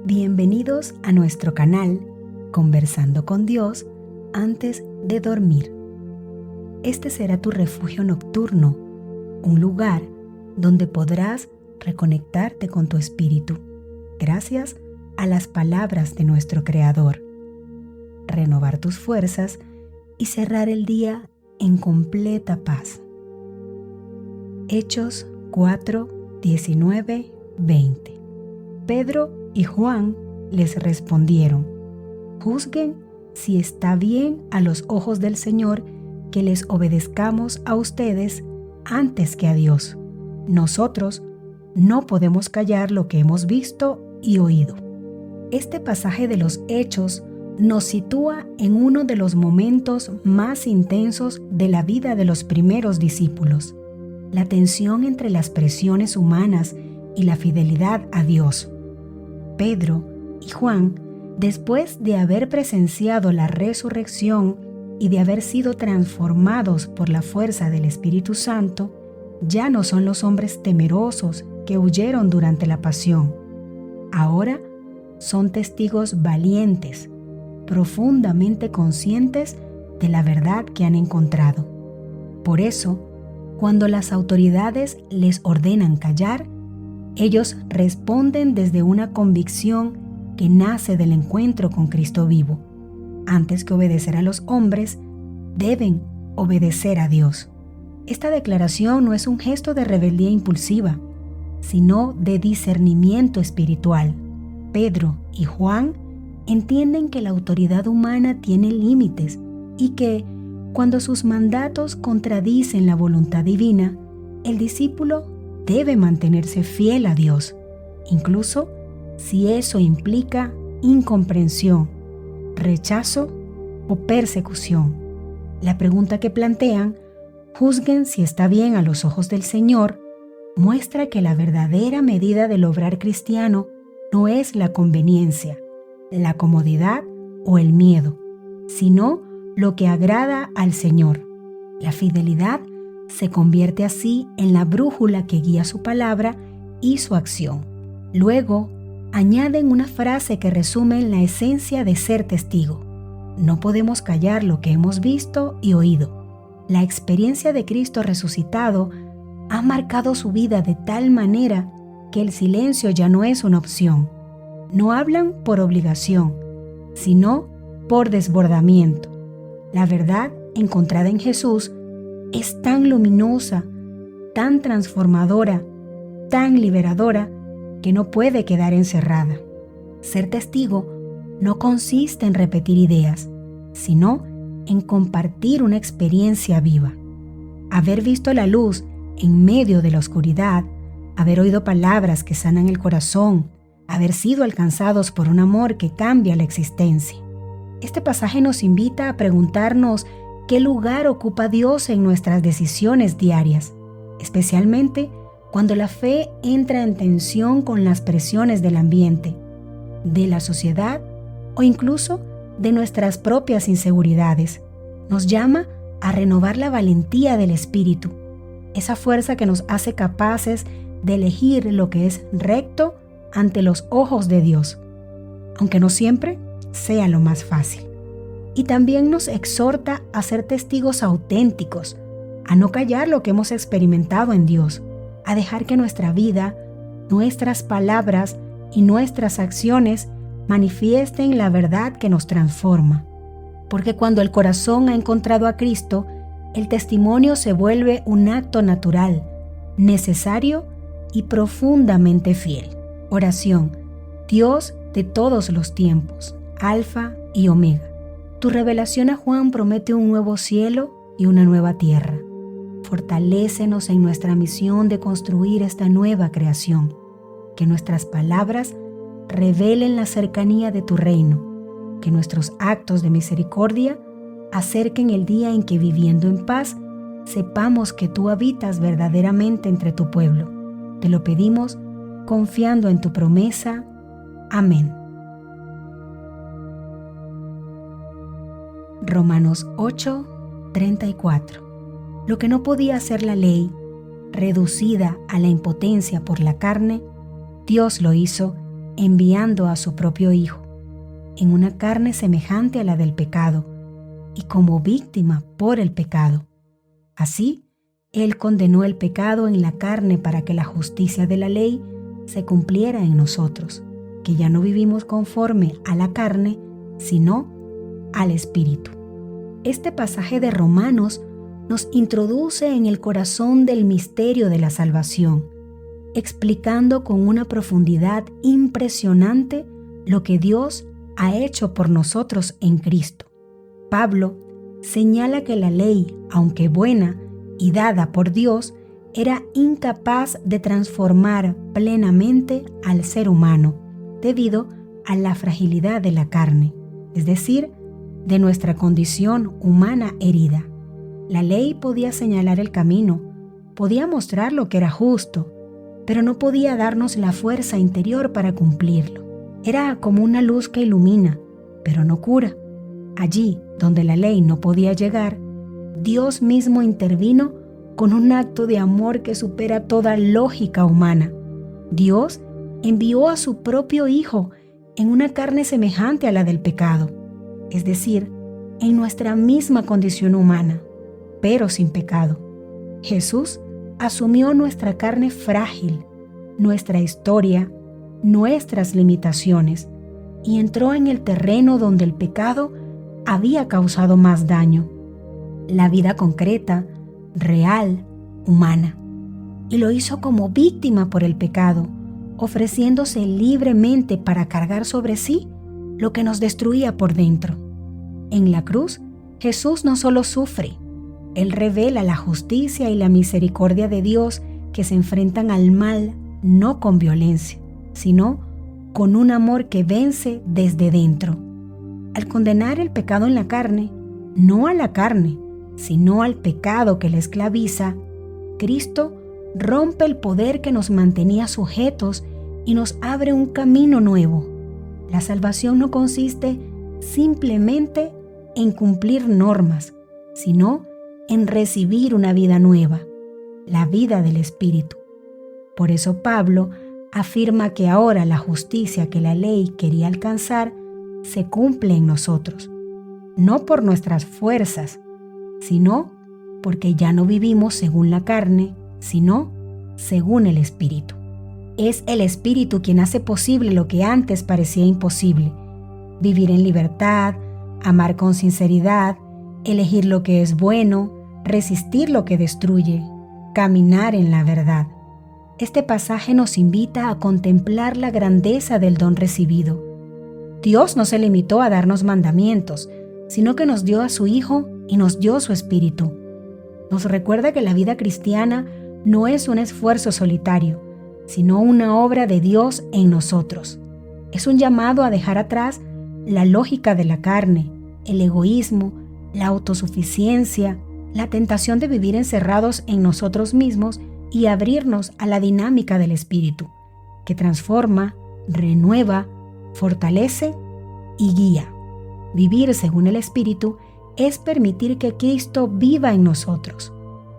Bienvenidos a nuestro canal Conversando con Dios antes de dormir. Este será tu refugio nocturno, un lugar donde podrás reconectarte con tu espíritu, gracias a las palabras de nuestro Creador, renovar tus fuerzas y cerrar el día en completa paz. Hechos 4, 19, 20. Pedro y Juan les respondieron: juzguen si está bien a los ojos del Señor que les obedezcamos a ustedes antes que a Dios. Nosotros no podemos callar lo que hemos visto y oído. Este pasaje de los Hechos nos sitúa en uno de los momentos más intensos de la vida de los primeros discípulos: la tensión entre las presiones humanas y la fidelidad a Dios. Pedro y Juan, después de haber presenciado la resurrección y de haber sido transformados por la fuerza del Espíritu Santo, ya no son los hombres temerosos que huyeron durante la pasión. Ahora son testigos valientes, profundamente conscientes de la verdad que han encontrado. Por eso, cuando las autoridades les ordenan callar, ellos responden desde una convicción que nace del encuentro con Cristo vivo. Antes que obedecer a los hombres, deben obedecer a Dios. Esta declaración no es un gesto de rebeldía impulsiva, sino de discernimiento espiritual. Pedro y Juan entienden que la autoridad humana tiene límites y que, cuando sus mandatos contradicen la voluntad divina, el discípulo debe mantenerse fiel a Dios, incluso si eso implica incomprensión, rechazo o persecución. La pregunta que plantean, juzguen si está bien a los ojos del Señor, muestra que la verdadera medida del obrar cristiano no es la conveniencia, la comodidad o el miedo, sino lo que agrada al Señor. La fidelidad se convierte así en la brújula que guía su palabra y su acción. Luego, añaden una frase que resume la esencia de ser testigo: no podemos callar lo que hemos visto y oído. La experiencia de Cristo resucitado ha marcado su vida de tal manera que el silencio ya no es una opción. No hablan por obligación, sino por desbordamiento. La verdad encontrada en Jesús es tan luminosa, tan transformadora, tan liberadora, que no puede quedar encerrada. Ser testigo no consiste en repetir ideas, sino en compartir una experiencia viva. Haber visto la luz en medio de la oscuridad, haber oído palabras que sanan el corazón, haber sido alcanzados por un amor que cambia la existencia. Este pasaje nos invita a preguntarnos qué lugar ocupa Dios en nuestras decisiones diarias, especialmente cuando la fe entra en tensión con las presiones del ambiente, de la sociedad o incluso de nuestras propias inseguridades. Nos llama a renovar la valentía del espíritu, esa fuerza que nos hace capaces de elegir lo que es recto ante los ojos de Dios, aunque no siempre sea lo más fácil. Y también nos exhorta a ser testigos auténticos, a no callar lo que hemos experimentado en Dios, a dejar que nuestra vida, nuestras palabras y nuestras acciones manifiesten la verdad que nos transforma. Porque cuando el corazón ha encontrado a Cristo, el testimonio se vuelve un acto natural, necesario y profundamente fiel. Oración: Dios de todos los tiempos, Alfa y Omega. Tu revelación a Juan promete un nuevo cielo y una nueva tierra. Fortalécenos en nuestra misión de construir esta nueva creación. Que nuestras palabras revelen la cercanía de tu reino. Que nuestros actos de misericordia acerquen el día en que, viviendo en paz, sepamos que tú habitas verdaderamente entre tu pueblo. Te lo pedimos confiando en tu promesa. Amén. Romanos 8:34. Lo que no podía hacer la ley, reducida a la impotencia por la carne, Dios lo hizo enviando a su propio Hijo, en una carne semejante a la del pecado, y como víctima por el pecado. Así, Él condenó el pecado en la carne para que la justicia de la ley se cumpliera en nosotros, que ya no vivimos conforme a la carne, sino al Espíritu. Este pasaje de Romanos nos introduce en el corazón del misterio de la salvación, explicando con una profundidad impresionante lo que Dios ha hecho por nosotros en Cristo. Pablo señala que la ley, aunque buena y dada por Dios, era incapaz de transformar plenamente al ser humano debido a la fragilidad de la carne, es decir, de nuestra condición humana herida. La ley podía señalar el camino, podía mostrar lo que era justo, pero no podía darnos la fuerza interior para cumplirlo. Era como una luz que ilumina, pero no cura. Allí donde la ley no podía llegar, Dios mismo intervino con un acto de amor que supera toda lógica humana. Dios envió a su propio Hijo en una carne semejante a la del pecado, es decir, en nuestra misma condición humana, pero sin pecado. Jesús asumió nuestra carne frágil, nuestra historia, nuestras limitaciones, y entró en el terreno donde el pecado había causado más daño, la vida concreta, real, humana, y lo hizo como víctima por el pecado, ofreciéndose libremente para cargar sobre sí lo que nos destruía por dentro. En la cruz, Jesús no solo sufre, Él revela la justicia y la misericordia de Dios que se enfrentan al mal no con violencia, sino con un amor que vence desde dentro. Al condenar el pecado en la carne, no a la carne, sino al pecado que la esclaviza, Cristo rompe el poder que nos mantenía sujetos y nos abre un camino nuevo. La salvación no consiste simplemente en cumplir normas, sino en recibir una vida nueva, la vida del Espíritu. Por eso Pablo afirma que ahora la justicia que la ley quería alcanzar se cumple en nosotros, no por nuestras fuerzas, sino porque ya no vivimos según la carne, sino según el Espíritu. Es el Espíritu quien hace posible lo que antes parecía imposible: vivir en libertad, amar con sinceridad, elegir lo que es bueno, resistir lo que destruye, caminar en la verdad. Este pasaje nos invita a contemplar la grandeza del don recibido. Dios no se limitó a darnos mandamientos, sino que nos dio a su Hijo y nos dio su Espíritu. Nos recuerda que la vida cristiana no es un esfuerzo solitario, sino una obra de Dios en nosotros. Es un llamado a dejar atrás la lógica de la carne, el egoísmo, la autosuficiencia, la tentación de vivir encerrados en nosotros mismos y abrirnos a la dinámica del Espíritu, que transforma, renueva, fortalece y guía. Vivir según el Espíritu es permitir que Cristo viva en nosotros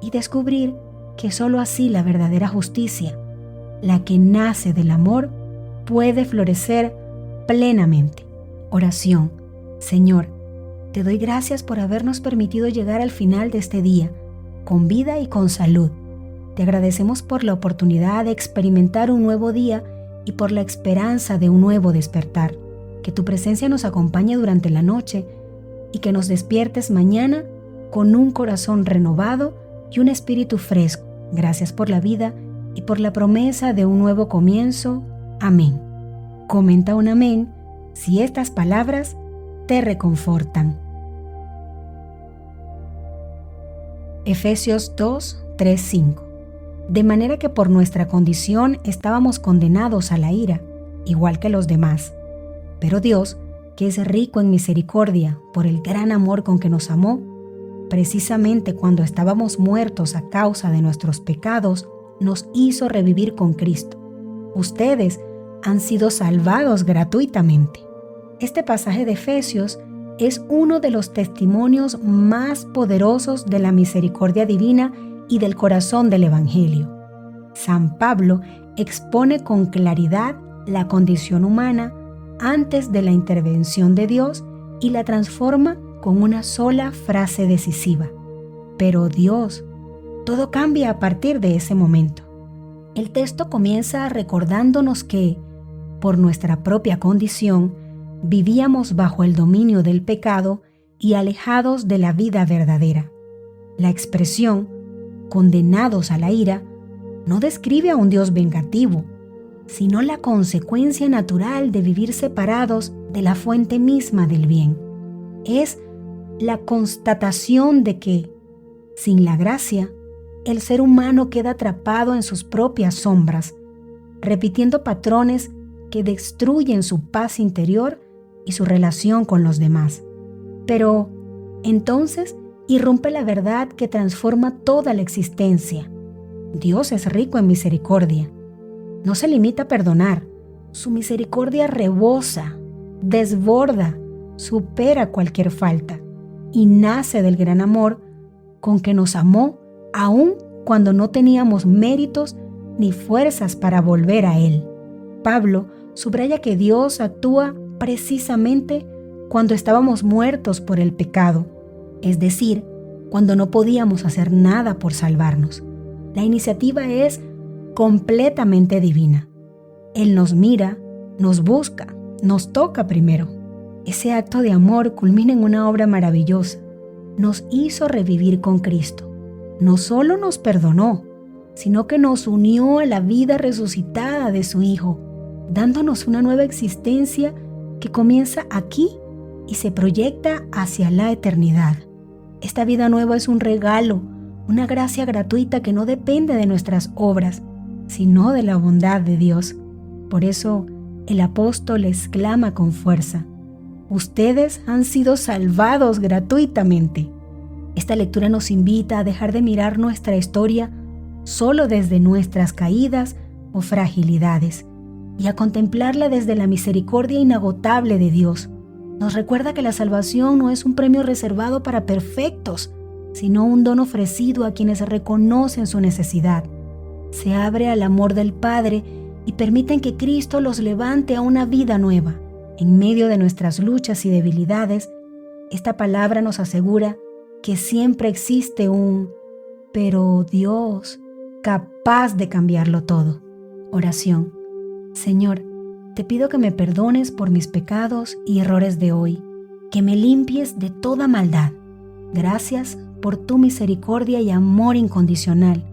y descubrir que sólo así la verdadera justicia, la que nace del amor, puede florecer plenamente. Oración. Señor, te doy gracias por habernos permitido llegar al final de este día, con vida y con salud. Te agradecemos por la oportunidad de experimentar un nuevo día y por la esperanza de un nuevo despertar. Que tu presencia nos acompañe durante la noche y que nos despiertes mañana con un corazón renovado y un espíritu fresco. Gracias por la vida y por la promesa de un nuevo comienzo. Amén. Comenta un amén si estas palabras te reconfortan. Efesios 2, 3, 5. De manera que por nuestra condición estábamos condenados a la ira, igual que los demás. Pero Dios, que es rico en misericordia por el gran amor con que nos amó, precisamente cuando estábamos muertos a causa de nuestros pecados, nos hizo revivir con Cristo. Ustedes han sido salvados gratuitamente. Este pasaje de Efesios es uno de los testimonios más poderosos de la misericordia divina y del corazón del Evangelio. San Pablo expone con claridad la condición humana antes de la intervención de Dios y la transforma con una sola frase decisiva. Pero Dios, todo cambia a partir de ese momento. El texto comienza recordándonos que, por nuestra propia condición, vivíamos bajo el dominio del pecado y alejados de la vida verdadera. La expresión, condenados a la ira, no describe a un Dios vengativo, sino la consecuencia natural de vivir separados de la fuente misma del bien. Es la constatación de que, sin la gracia, el ser humano queda atrapado en sus propias sombras, repitiendo patrones que destruyen su paz interior y su relación con los demás. Pero entonces irrumpe la verdad que transforma toda la existencia. Dios es rico en misericordia. No se limita a perdonar. Su misericordia rebosa, desborda, supera cualquier falta y nace del gran amor con que nos amó aun cuando no teníamos méritos ni fuerzas para volver a Él. Pablo subraya que Dios actúa precisamente cuando estábamos muertos por el pecado, es decir, cuando no podíamos hacer nada por salvarnos. La iniciativa es completamente divina. Él nos mira, nos busca, nos toca primero. Ese acto de amor culmina en una obra maravillosa. Nos hizo revivir con Cristo. No solo nos perdonó, sino que nos unió a la vida resucitada de su Hijo, dándonos una nueva existencia que comienza aquí y se proyecta hacia la eternidad. Esta vida nueva es un regalo, una gracia gratuita que no depende de nuestras obras, sino de la bondad de Dios. Por eso el apóstol exclama con fuerza: ustedes han sido salvados gratuitamente. Esta lectura nos invita a dejar de mirar nuestra historia solo desde nuestras caídas o fragilidades y a contemplarla desde la misericordia inagotable de Dios. Nos recuerda que la salvación no es un premio reservado para perfectos, sino un don ofrecido a quienes reconocen su necesidad. Se abre al amor del Padre y permiten que Cristo los levante a una vida nueva. En medio de nuestras luchas y debilidades, esta palabra nos asegura que siempre existe un pero Dios capaz de cambiarlo todo. Oración. Señor, te pido que me perdones por mis pecados y errores de hoy, que me limpies de toda maldad. Gracias por tu misericordia y amor incondicional,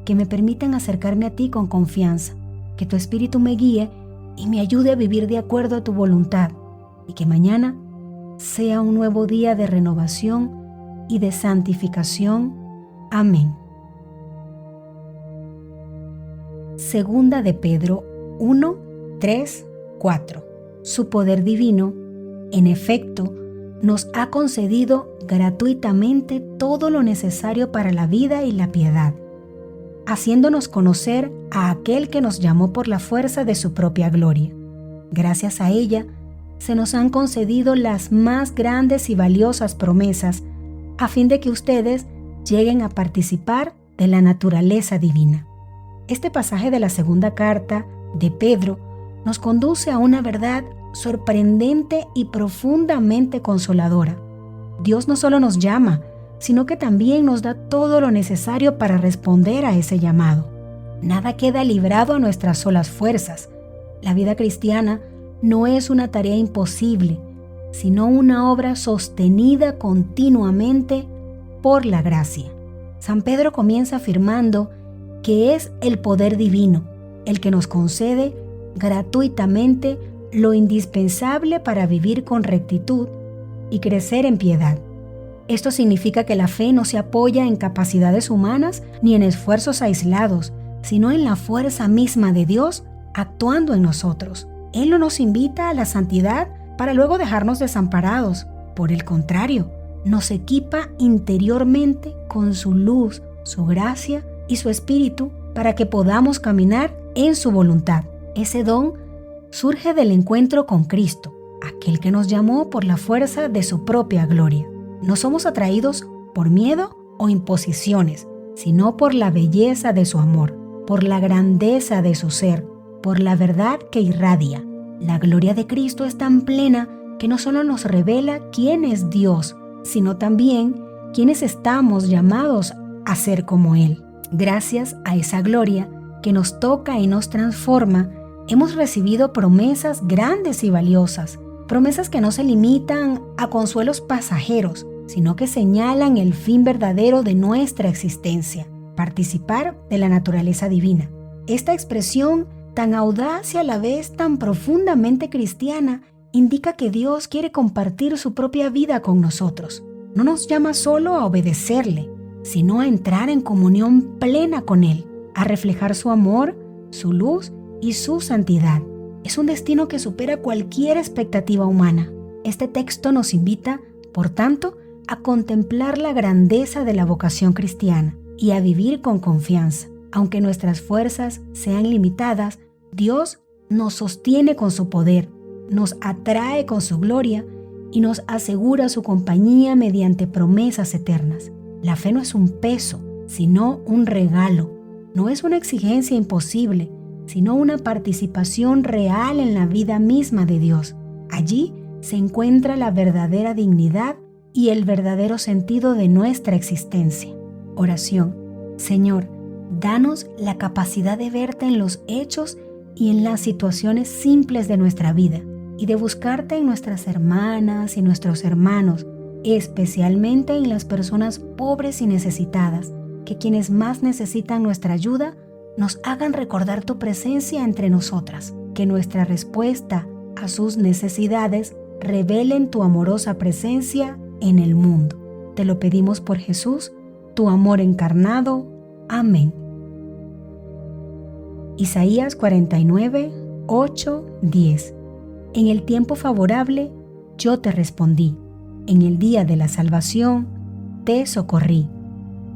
que me permiten acercarme a ti con confianza, que tu Espíritu me guíe y me ayude a vivir de acuerdo a tu voluntad, y que mañana sea un nuevo día de renovación y de santificación. Amén. Segunda de Pedro 1, 3, 4. Su poder divino, en efecto, nos ha concedido gratuitamente todo lo necesario para la vida y la piedad, haciéndonos conocer a aquel que nos llamó por la fuerza de su propia gloria. Gracias a ella, se nos han concedido las más grandes y valiosas promesas, a fin de que ustedes lleguen a participar de la naturaleza divina. Este pasaje de la segunda carta de Pedro nos conduce a una verdad sorprendente y profundamente consoladora. Dios no solo nos llama, sino que también nos da todo lo necesario para responder a ese llamado. Nada queda librado a nuestras solas fuerzas. La vida cristiana no es una tarea imposible, sino una obra sostenida continuamente por la gracia. San Pedro comienza afirmando que es el poder divino el que nos concede gratuitamente lo indispensable para vivir con rectitud y crecer en piedad. Esto significa que la fe no se apoya en capacidades humanas ni en esfuerzos aislados, sino en la fuerza misma de Dios actuando en nosotros. Él no nos invita a la santidad para luego dejarnos desamparados. Por el contrario, nos equipa interiormente con su luz, su gracia y su espíritu para que podamos caminar en su voluntad. Ese don surge del encuentro con Cristo, aquel que nos llamó por la fuerza de su propia gloria. No somos atraídos por miedo o imposiciones, sino por la belleza de su amor, por la grandeza de su ser, por la verdad que irradia. La gloria de Cristo es tan plena que no solo nos revela quién es Dios, sino también quiénes estamos llamados a ser como Él. Gracias a esa gloria que nos toca y nos transforma, hemos recibido promesas grandes y valiosas, promesas que no se limitan a consuelos pasajeros, sino que señalan el fin verdadero de nuestra existencia, participar de la naturaleza divina. Esta expresión, tan audaz y a la vez tan profundamente cristiana, indica que Dios quiere compartir su propia vida con nosotros. No nos llama solo a obedecerle, sino a entrar en comunión plena con Él, a reflejar su amor, su luz y su santidad. Es un destino que supera cualquier expectativa humana. Este texto nos invita, por tanto, a contemplar la grandeza de la vocación cristiana y a vivir con confianza. Aunque nuestras fuerzas sean limitadas, Dios nos sostiene con su poder, nos atrae con su gloria y nos asegura su compañía mediante promesas eternas. La fe no es un peso, sino un regalo. No es una exigencia imposible, sino una participación real en la vida misma de Dios. Allí se encuentra la verdadera dignidad y el verdadero sentido de nuestra existencia. Oración. Señor, danos la capacidad de verte en los hechos y en las situaciones simples de nuestra vida, y de buscarte en nuestras hermanas y nuestros hermanos, especialmente en las personas pobres y necesitadas, que quienes más necesitan nuestra ayuda nos hagan recordar tu presencia entre nosotras, que nuestra respuesta a sus necesidades revelen tu amorosa presencia en el mundo. Te lo pedimos por Jesús, tu amor encarnado. Amén. Isaías 49, 8, 10. En el tiempo favorable yo te respondí, en el día de la salvación te socorrí.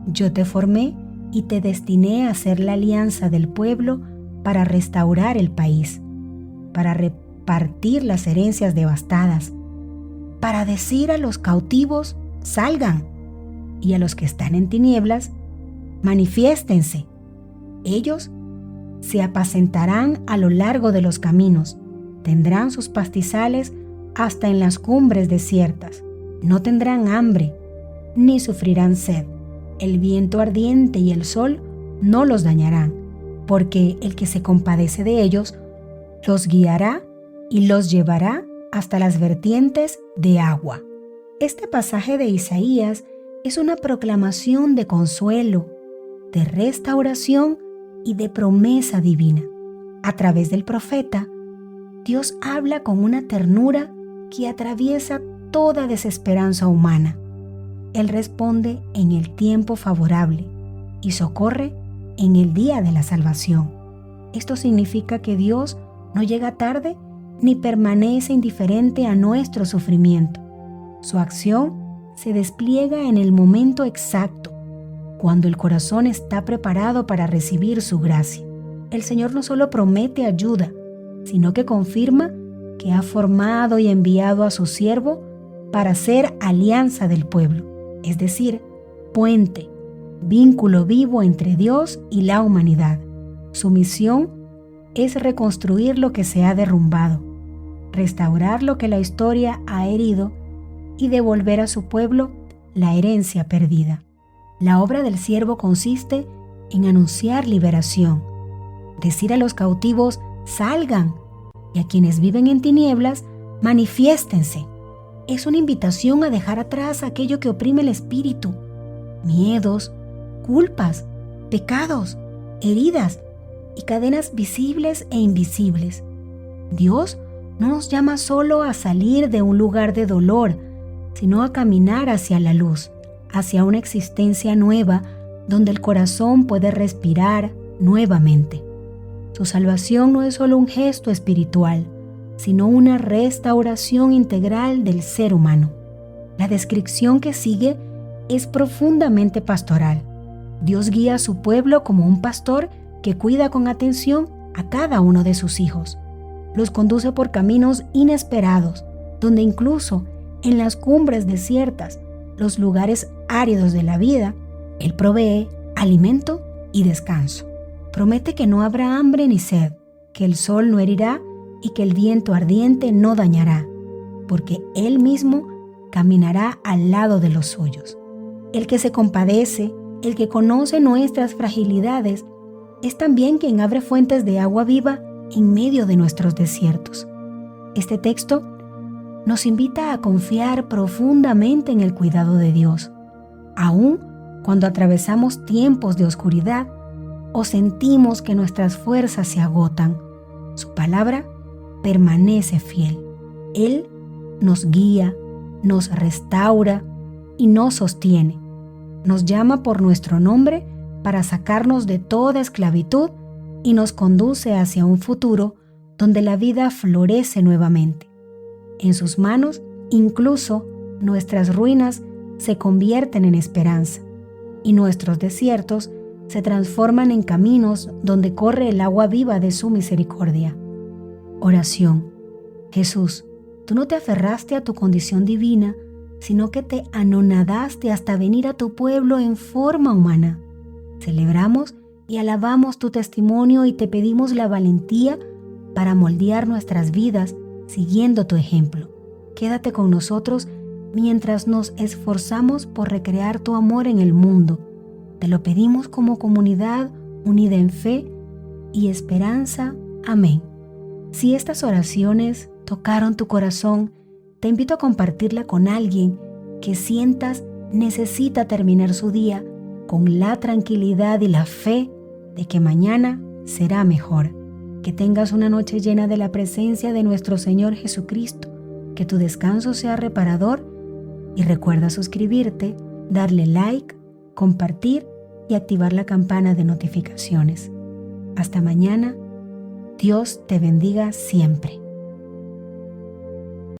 Yo te formé y te destiné a ser la alianza del pueblo para restaurar el país, para repartir las herencias devastadas, para decir a los cautivos, salgan, y a los que están en tinieblas, manifiéstense. Ellos se apacentarán a lo largo de los caminos, tendrán sus pastizales hasta en las cumbres desiertas. No tendrán hambre, ni sufrirán sed. El viento ardiente y el sol no los dañarán, porque el que se compadece de ellos los guiará y los llevará hasta las vertientes de agua. Este pasaje de Isaías es una proclamación de consuelo, de restauración y de promesa divina. A través del profeta, Dios habla con una ternura que atraviesa toda desesperanza humana. Él responde en el tiempo favorable y socorre en el día de la salvación. Esto significa que Dios no llega tarde ni permanece indiferente a nuestro sufrimiento. Su acción se despliega en el momento exacto, cuando el corazón está preparado para recibir su gracia. El Señor no solo promete ayuda, sino que confirma que ha formado y enviado a su siervo para ser alianza del pueblo, es decir, puente, vínculo vivo entre Dios y la humanidad. Su misión es reconstruir lo que se ha derrumbado, restaurar lo que la historia ha herido y devolver a su pueblo la herencia perdida. La obra del siervo consiste en anunciar liberación, decir a los cautivos, salgan, y a quienes viven en tinieblas, manifiéstense. Es una invitación a dejar atrás aquello que oprime el espíritu, miedos, culpas, pecados, heridas y cadenas visibles e invisibles. Dios no nos llama solo a salir de un lugar de dolor, sino a caminar hacia la luz, hacia una existencia nueva donde el corazón puede respirar nuevamente. Su salvación no es solo un gesto espiritual, sino una restauración integral del ser humano. La descripción que sigue es profundamente pastoral. Dios guía a su pueblo como un pastor que cuida con atención a cada uno de sus hijos. Los conduce por caminos inesperados, donde incluso en las cumbres desiertas, los lugares áridos de la vida, Él provee alimento y descanso. Promete que no habrá hambre ni sed, que el sol no herirá y que el viento ardiente no dañará, porque Él mismo caminará al lado de los suyos. El que se compadece, el que conoce nuestras fragilidades, es también quien abre fuentes de agua viva en medio de nuestros desiertos. Este texto nos invita a confiar profundamente en el cuidado de Dios, aun cuando atravesamos tiempos de oscuridad o sentimos que nuestras fuerzas se agotan. Su palabra permanece fiel. Él nos guía, nos restaura y nos sostiene. Nos llama por nuestro nombre para sacarnos de toda esclavitud y nos conduce hacia un futuro donde la vida florece nuevamente. En sus manos, incluso nuestras ruinas se convierten en esperanza y nuestros desiertos se transforman en caminos donde corre el agua viva de su misericordia. Oración. Jesús, tú no te aferraste a tu condición divina, sino que te anonadaste hasta venir a tu pueblo en forma humana. Celebramos y alabamos tu testimonio y te pedimos la valentía para moldear nuestras vidas siguiendo tu ejemplo. Quédate con nosotros mientras nos esforzamos por recrear tu amor en el mundo. Te lo pedimos como comunidad unida en fe y esperanza. Amén. Si estas oraciones tocaron tu corazón, te invito a compartirla con alguien que sientas necesita terminar su día con la tranquilidad y la fe de que mañana será mejor. Que tengas una noche llena de la presencia de nuestro Señor Jesucristo, que tu descanso sea reparador y recuerda suscribirte, darle like, compartir y activar la campana de notificaciones. Hasta mañana. Dios te bendiga siempre.